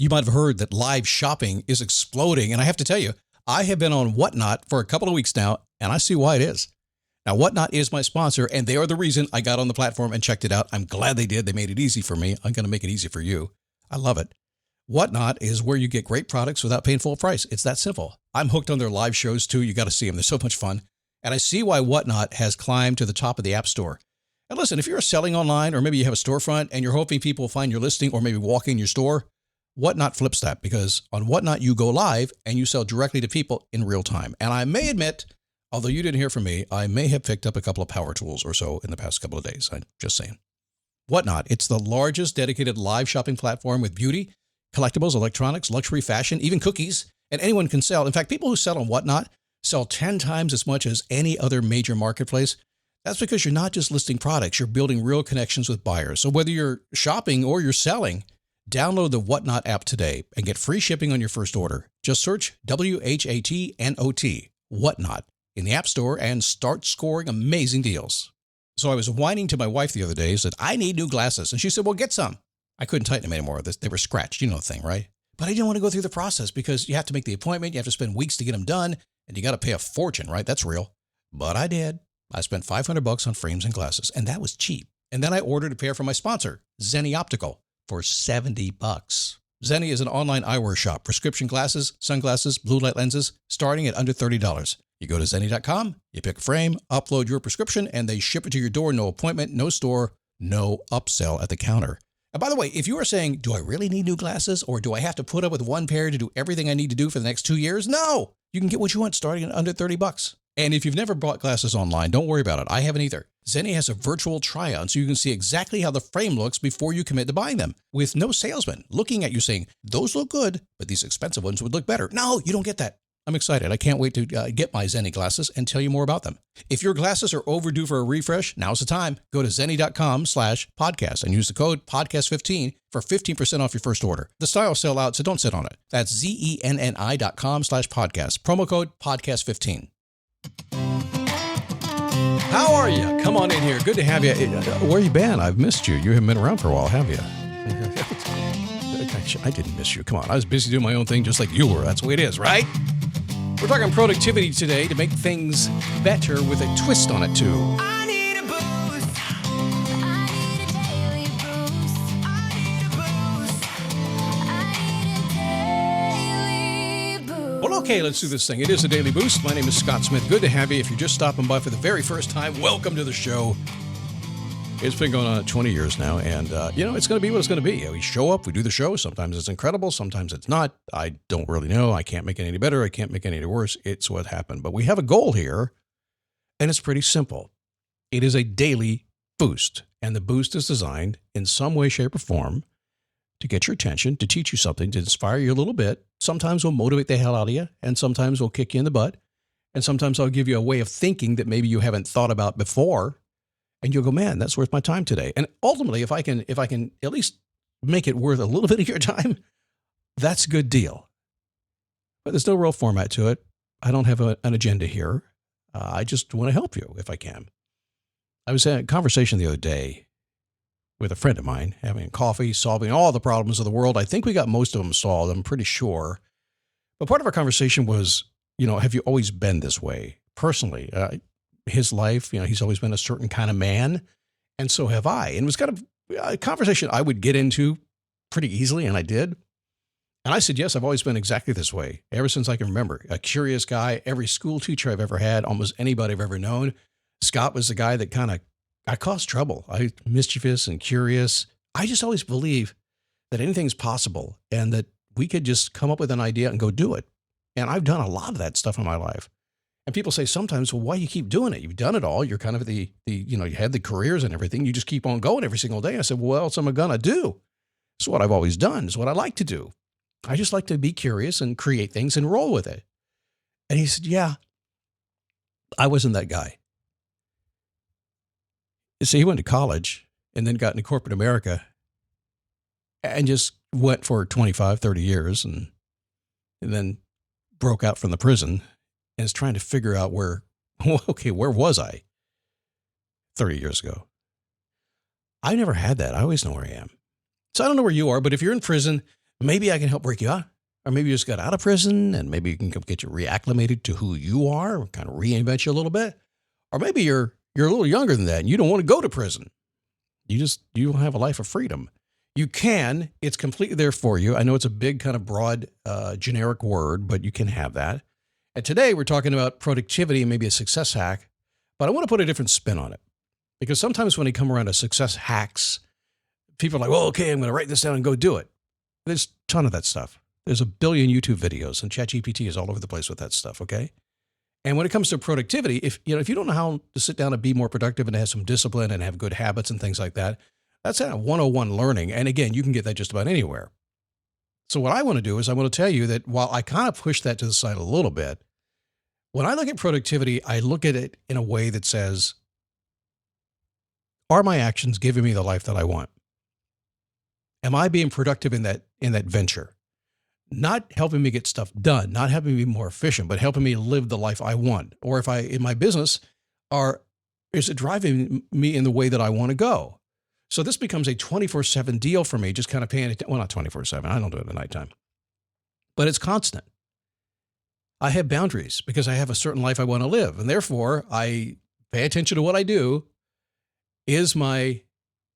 You might have heard that live shopping is exploding. And I have to tell you, I have been on Whatnot for a couple of weeks now, and I see why it is. Now, Whatnot is my sponsor, and they are the reason I got on the platform and checked it out. I'm glad they did. They made it easy for me. I'm going to make it easy for you. I love it. Whatnot is where you get great products without paying full price. It's that simple. I'm hooked on their live shows, too. You got to see them. They're so much fun. And I see why Whatnot has climbed to the top of the App Store. And listen, if you're selling online, or maybe you have a storefront and you're hoping people will find your listing or maybe walk in your store, Whatnot flips that, because on Whatnot, you go live and you sell directly to people in real time. And I may admit, although you didn't hear from me, I may have picked up a couple of power tools or so in the past couple of days. I'm just saying. Whatnot, it's the largest dedicated live shopping platform with beauty, collectibles, electronics, luxury, fashion, even cookies, and anyone can sell. In fact, people who sell on Whatnot sell 10 times as much as any other major marketplace. That's because you're not just listing products, you're building real connections with buyers. So whether you're shopping or you're selling, download the Whatnot app today and get free shipping on your first order. Just search WHATNOT, Whatnot, in the App Store and start scoring amazing deals. So I was whining to my wife the other day, said, I need new glasses. And she said, well, get some. I couldn't tighten them anymore. They were scratched. You know the thing, right? But I didn't want to go through the process because you have to make the appointment. You have to spend weeks to get them done. And you got to pay a fortune, right? That's real. But I did. I spent $500 on frames and glasses, and that was cheap. And then I ordered a pair from my sponsor, Zenni Optical, for $70. Zenni is an online eyewear shop, prescription glasses, sunglasses, blue light lenses, starting at under $30. You go to Zenni.com, you pick a frame, upload your prescription, and they ship it to your door. No appointment, no store, no upsell at the counter. And by the way, if you are saying, do I really need new glasses, or do I have to put up with one pair to do everything I need to do for the next 2 years? No, you can get what you want starting at under $30. And if you've never bought glasses online, don't worry about it. I haven't either. Zenni has a virtual try-on so you can see exactly how the frame looks before you commit to buying them, with no salesman looking at you saying, those look good, but these expensive ones would look better. No, you don't get that. I'm excited. I can't wait to get my Zenni glasses and tell you more about them. If your glasses are overdue for a refresh, now's the time. Go to Zenni.com/podcast and use the code podcast15 for 15% off your first order. The styles sell out, so don't sit on it. That's ZENNI.com/podcast. Promo code podcast15. How are you? Come on in here. Good to have you. Where you been? I've missed you. You haven't been around for a while, have you? I didn't miss you. Come on. I was busy doing my own thing just like you were. That's the way it is, right? We're talking productivity today to make things better with a twist on it, too. I need a boost. I need a daily boost. I need a boost. I need a daily boost. Well, okay, let's do this thing. It is a daily boost. My name is Scott Smith. Good to have you. If you're just stopping by for the very first time, welcome to the show. It's been going on 20 years now, and, it's going to be what it's going to be. We show up, we do the show. Sometimes it's incredible, sometimes it's not. I don't really know. I can't make it any better. I can't make it any worse. It's what happened. But we have a goal here, and it's pretty simple. It is a daily boost, and the boost is designed in some way, shape, or form to get your attention, to teach you something, to inspire you a little bit. Sometimes we'll motivate the hell out of you, and sometimes we'll kick you in the butt, and sometimes I'll give you a way of thinking that maybe you haven't thought about before. And you'll go, man, that's worth my time today. And ultimately, if I can at least make it worth a little bit of your time, that's a good deal. But there's no real format to it. I don't have an agenda here. I just want to help you if I can. I was in a conversation the other day with a friend of mine, having coffee, solving all the problems of the world. I think we got most of them solved, I'm pretty sure. But part of our conversation was, have you always been this way? Personally, his life, he's always been a certain kind of man, and so have I. And it was kind of a conversation I would get into pretty easily, and I did. And I said, yes, I've always been exactly this way, ever since I can remember. A curious guy, every school teacher I've ever had, almost anybody I've ever known. Scott was the guy that I caused trouble. I mischievous and curious. I just always believe that anything's possible and that we could just come up with an idea and go do it. And I've done a lot of that stuff in my life. And people say sometimes, well, why do you keep doing it? You've done it all. You're kind of you had the careers and everything. You just keep on going every single day. I said, well, what else am I going to do? It's what I've always done. It's what I like to do. I just like to be curious and create things and roll with it. And he said, yeah, I wasn't that guy. So he went to college and then got into corporate America and just went for 25, 30 years and then broke out from the prison. And is trying to figure out where was I 30 years ago? I never had that. I always know where I am. So I don't know where you are, but if you're in prison, Maybe I can help break you out. Or maybe you just got out of prison and maybe you can come get you reacclimated to who you are, kind of reinvent you a little bit. Or maybe you're a little younger than that and you don't want to go to prison. You don't have a life of freedom. You can. It's completely there for you. I know it's a big kind of broad, generic word, but you can have that. And today we're talking about productivity and maybe a success hack, but I want to put a different spin on it. Because sometimes when they come around to success hacks, people are like, well, okay, I'm going to write this down and go do it. There's a ton of that stuff. There's a billion YouTube videos and ChatGPT is all over the place with that stuff, okay? And when it comes to productivity, if you don't know how to sit down and be more productive and have some discipline and have good habits and things like that, that's a 101 learning. And again, you can get that just about anywhere. So what I want to do is I want to tell you that while I kind of push that to the side a little bit, when I look at productivity, I look at it in a way that says, are my actions giving me the life that I want? Am I being productive in that venture? Not helping me get stuff done, not helping me be more efficient, but helping me live the life I want. Or if in my business, is it driving me in the way that I want to go? So this becomes a 24/7 deal for me, just kind of paying attention. Well, not 24/7. I don't do it at nighttime, but it's constant. I have boundaries because I have a certain life I want to live. And therefore I pay attention to what I do. Is my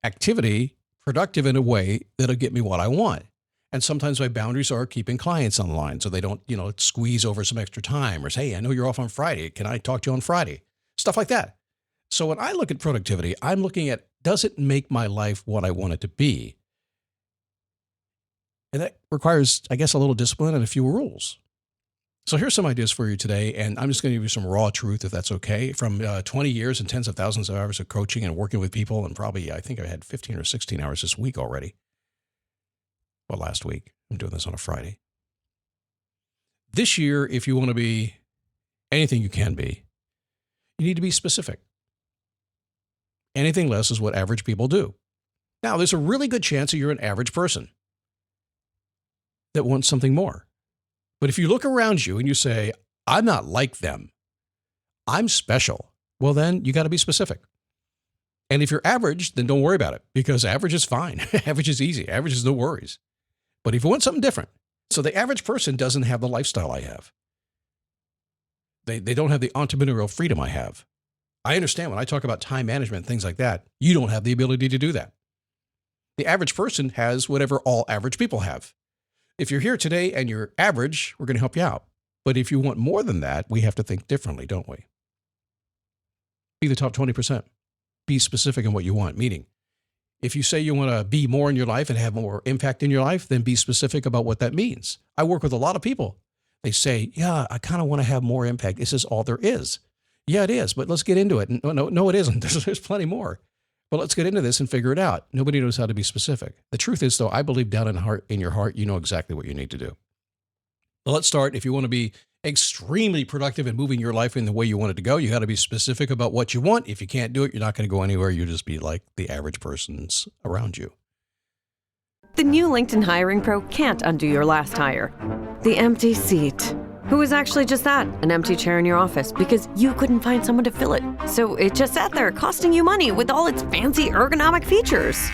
activity productive in a way that'll get me what I want? And sometimes my boundaries are keeping clients on the line so they don't, squeeze over some extra time or say, hey, I know you're off on Friday. Can I talk to you on Friday? Stuff like that. So when I look at productivity, I'm looking at, does it make my life what I want it to be? And that requires, I guess, a little discipline and a few rules. So here's some ideas for you today. And I'm just going to give you some raw truth, if that's okay. From 20 years and tens of thousands of hours of coaching and working with people. And probably, I think I had 15 or 16 hours this week already. Well, last week. I'm doing this on a Friday. This year, if you want to be anything you can be, you need to be specific. Anything less is what average people do. Now, there's a really good chance that you're an average person that wants something more. But if you look around you and you say, I'm not like them, I'm special, well, then you got to be specific. And if you're average, then don't worry about it because average is fine. Average is easy. Average is no worries. But if you want something different, so the average person doesn't have the lifestyle I have. They don't have the entrepreneurial freedom I have. I understand when I talk about time management, things like that, you don't have the ability to do that. The average person has whatever all average people have. If you're here today and you're average, we're going to help you out. But if you want more than that, we have to think differently, don't we? Be the top 20%. Be specific in what you want, meaning if you say you want to be more in your life and have more impact in your life, then be specific about what that means. I work with a lot of people. They say, yeah, I kind of want to have more impact. This is all there is. Yeah, it is, but let's get into it. No, it isn't. There's plenty more. But let's get into this and figure it out. Nobody knows how to be specific. The truth is, though, I believe down in your heart, you know exactly what you need to do. But let's start. If you want to be extremely productive and moving your life in the way you want it to go, you got to be specific about what you want. If you can't do it, you're not going to go anywhere. You just be like the average persons around you. The new LinkedIn Hiring Pro can't undo your last hire. The empty seat. Who was actually just that? An empty chair in your office because you couldn't find someone to fill it. So it just sat there costing you money with all its fancy ergonomic features.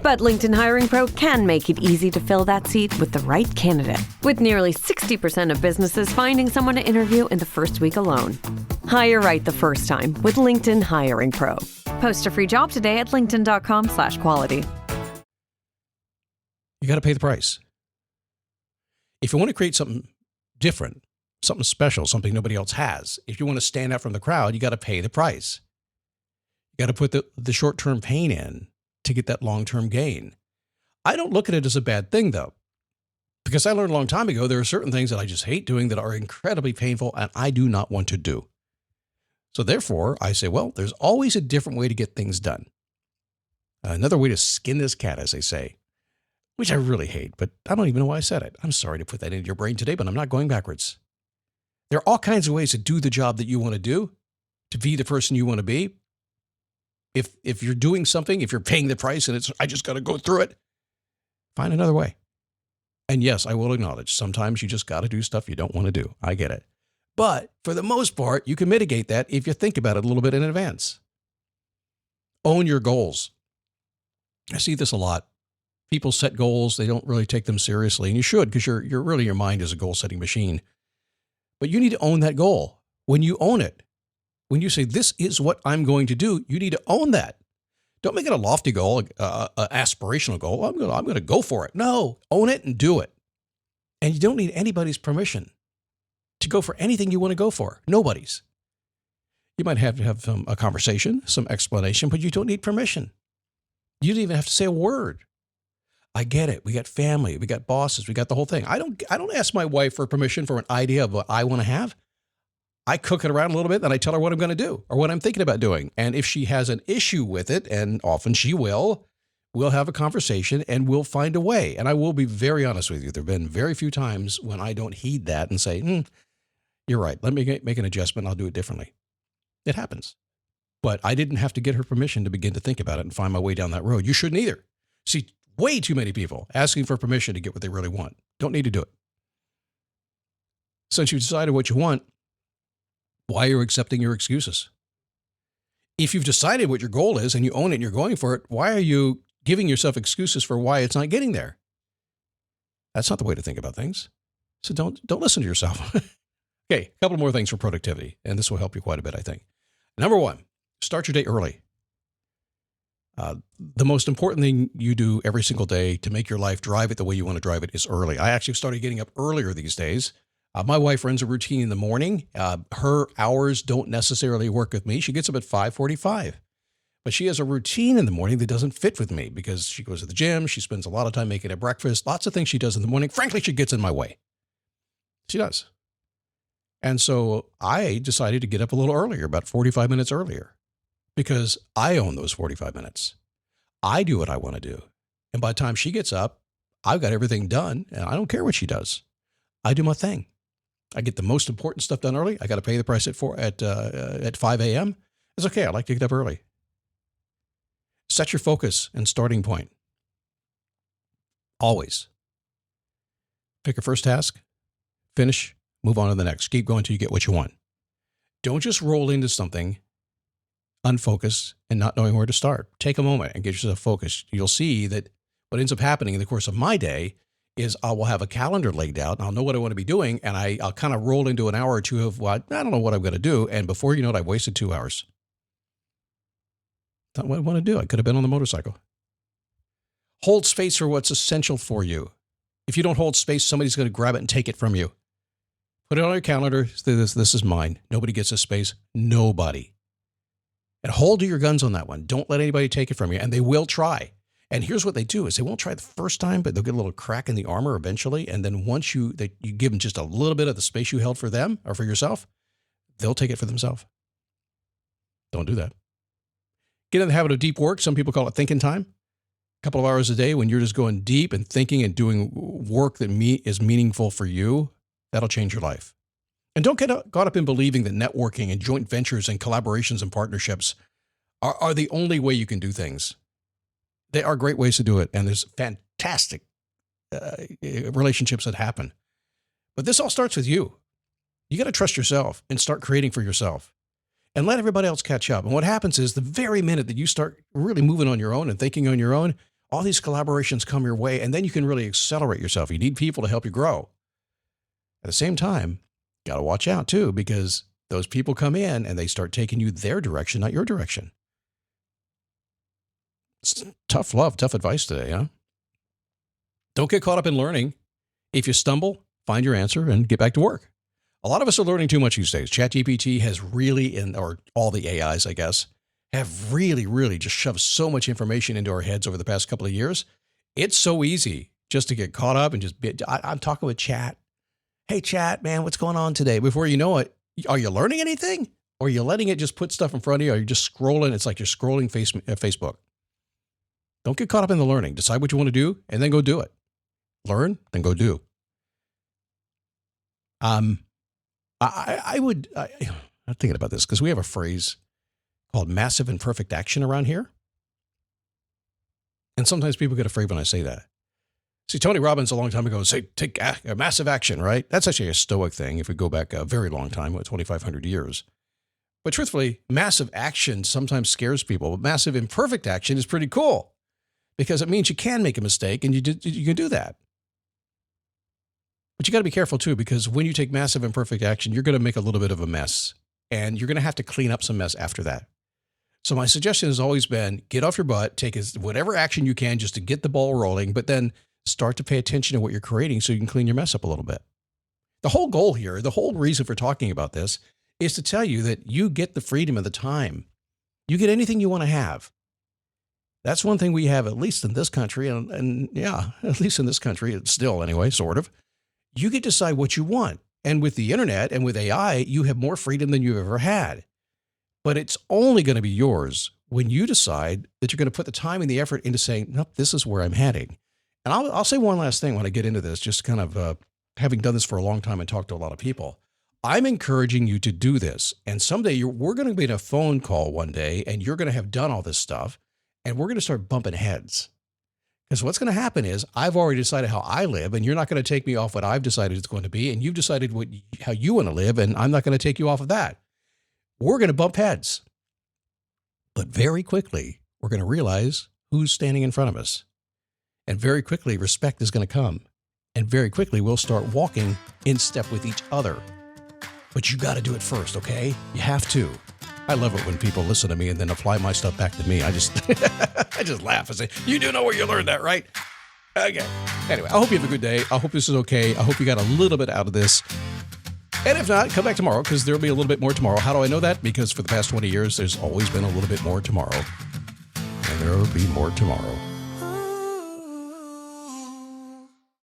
But LinkedIn Hiring Pro can make it easy to fill that seat with the right candidate. With nearly 60% of businesses finding someone to interview in the first week alone. Hire right the first time with LinkedIn Hiring Pro. Post a free job today at linkedin.com/quality. You got to pay the price. If you want to create something different, something special, something nobody else has, if you want to stand out from the crowd, you got to pay the price. You got to put the short-term pain in to get that long-term gain. I don't look at it as a bad thing, though, because I learned a long time ago there are certain things that I just hate doing that are incredibly painful and I do not want to do. So therefore, I say, well, there's always a different way to get things done. Another way to skin this cat, as they say, which I really hate, but I don't even know why I said it. I'm sorry to put that into your brain today, but I'm not going backwards. There are all kinds of ways to do the job that you want to do, to be the person you want to be. If you're doing something, if you're paying the price and I just got to go through it, find another way. And yes, I will acknowledge sometimes you just got to do stuff you don't want to do. I get it. But for the most part, you can mitigate that if you think about it a little bit in advance. Own your goals. I see this a lot. people set goals. They don't really take them seriously, and you should, because your mind is a goal-setting machine. But you need to own that goal. When you own it, when you say, this is what I'm going to do, you need to own that. Don't make it a lofty goal, an aspirational goal. I'm going to go for it. No, own it and do it. And you don't need anybody's permission to go for anything you want to go for. Nobody's. You might have to have a conversation, some explanation, but you don't need permission. You don't even have to say a word. I get it. We got family. We got bosses. We got the whole thing. I don't ask my wife for permission for an idea of what I want to have. I cook it around a little bit, then I tell her what I'm going to do or what I'm thinking about doing. And if she has an issue with it, and often she will, we'll have a conversation and we'll find a way. And I will be very honest with you. There have been very few times when I don't heed that and say, you're right. Let me make an adjustment. I'll do it differently. It happens. But I didn't have to get her permission to begin to think about it and find my way down that road. You shouldn't either. See, way too many people asking for permission to get what they really want. Don't need to do it. Since you decided what you want, why are you accepting your excuses? If you've decided what your goal is and you own it and you're going for it, why are you giving yourself excuses for why it's not getting there? That's not the way to think about things. So don't listen to yourself. Okay, a couple more things for productivity, and this will help you quite a bit, I think. Number one, start your day early. The most important thing you do every single day to make your life drive it the way you want to drive it is early. I actually started getting up earlier these days. My wife runs a routine in the morning. Her hours don't necessarily work with me. She gets up at 5:45. But she has a routine in the morning that doesn't fit with me because she goes to the gym. She spends a lot of time making a breakfast. Lots of things she does in the morning. Frankly, she gets in my way. She does. And so I decided to get up a little earlier, about 45 minutes earlier, because I own those 45 minutes. I do what I want to do. And by the time she gets up, I've got everything done, and I don't care what she does. I do my thing. I get the most important stuff done early. I got to pay the price at 5 a.m. It's okay. I like to get up early. Set your focus and starting point. Always. Pick your first task, finish, move on to the next. Keep going until you get what you want. Don't just roll into something unfocused and not knowing where to start. Take a moment and get yourself focused. You'll see that what ends up happening in the course of my day is I will have a calendar laid out and I'll know what I want to be doing. And I'll kind of roll into an hour or two of, well, I don't know what I'm going to do. And before you know it, I've wasted 2 hours. Not what I want to do. I could have been on the motorcycle. Hold space for what's essential for you. If you don't hold space, somebody's going to grab it and take it from you. Put it on your calendar. This is mine. Nobody gets this space. Nobody. And hold to your guns on that one. Don't let anybody take it from you. And they will try. And here's what they do is they won't try the first time, but they'll get a little crack in the armor eventually. And then once you give them just a little bit of the space you held for them or for yourself, they'll take it for themselves. Don't do that. Get in the habit of deep work. Some people call it thinking time. A couple of hours a day when you're just going deep and thinking and doing work that is meaningful for you. That'll change your life. And don't get caught up in believing that networking and joint ventures and collaborations and partnerships are the only way you can do things. They are great ways to do it. And there's fantastic relationships that happen. But this all starts with you. You got to trust yourself and start creating for yourself and let everybody else catch up. And what happens is the very minute that you start really moving on your own and thinking on your own, all these collaborations come your way, and then you can really accelerate yourself. You need people to help you grow. At the same time, you got to watch out too, because those people come in and they start taking you their direction, not your direction. It's tough love, tough advice today, huh? Don't get caught up in learning. If you stumble, find your answer and get back to work. A lot of us are learning too much these days. ChatGPT has really, or all the AIs, I guess, have really just shoved so much information into our heads over the past couple of years. It's so easy just to get caught up and I'm talking with Chat. Hey, Chat, man, what's going on today? Before you know it, are you learning anything? Or are you letting it just put stuff in front of you? Or are you just scrolling? It's like you're scrolling Facebook. Don't get caught up in the learning. Decide what you want to do and then go do it. Learn, then go do. I'm thinking about this because we have a phrase called massive imperfect action around here. And sometimes people get afraid when I say that. See, Tony Robbins a long time ago said, take massive action, right? That's actually a Stoic thing if we go back a very long time, 2,500 years. But truthfully, massive action sometimes scares people, but massive imperfect action is pretty cool. because it means you can make a mistake and you can do that. But you got to be careful too, because when you take massive imperfect action, you're going to make a little bit of a mess and you're going to have to clean up some mess after that. So my suggestion has always been get off your butt, take whatever action you can just to get the ball rolling, but then start to pay attention to what you're creating so you can clean your mess up a little bit. The whole goal here, the whole reason for talking about this is to tell you that you get the freedom of the time. You get anything you want to have. That's one thing we have, at least in this country. And yeah, at least in this country, it's still anyway, sort of. You get to decide what you want. And with the internet and with AI, you have more freedom than you've ever had. But it's only going to be yours when you decide that you're going to put the time and the effort into saying, nope, this is where I'm heading. And I'll say one last thing when I get into this, just kind of having done this for a long time and talked to a lot of people. I'm encouraging you to do this. And someday we're going to be in a phone call one day and you're going to have done all this stuff and we're going to start bumping heads. Because what's going to happen is I've already decided how I live and you're not going to take me off what I've decided it's going to be. And you've decided how you want to live and I'm not going to take you off of that. We're going to bump heads. But very quickly, we're going to realize who's standing in front of us. And very quickly, respect is going to come. And very quickly, we'll start walking in step with each other. But you got to do it first, okay? You have to. I love it when people listen to me and then apply my stuff back to me. I just laugh and say, you do know where you learned that, right? Okay. Anyway, I hope you have a good day. I hope this is okay. I hope you got a little bit out of this. And if not, come back tomorrow because there'll be a little bit more tomorrow. How do I know that? Because for the past 20 years, there's always been a little bit more tomorrow. And there will be more tomorrow.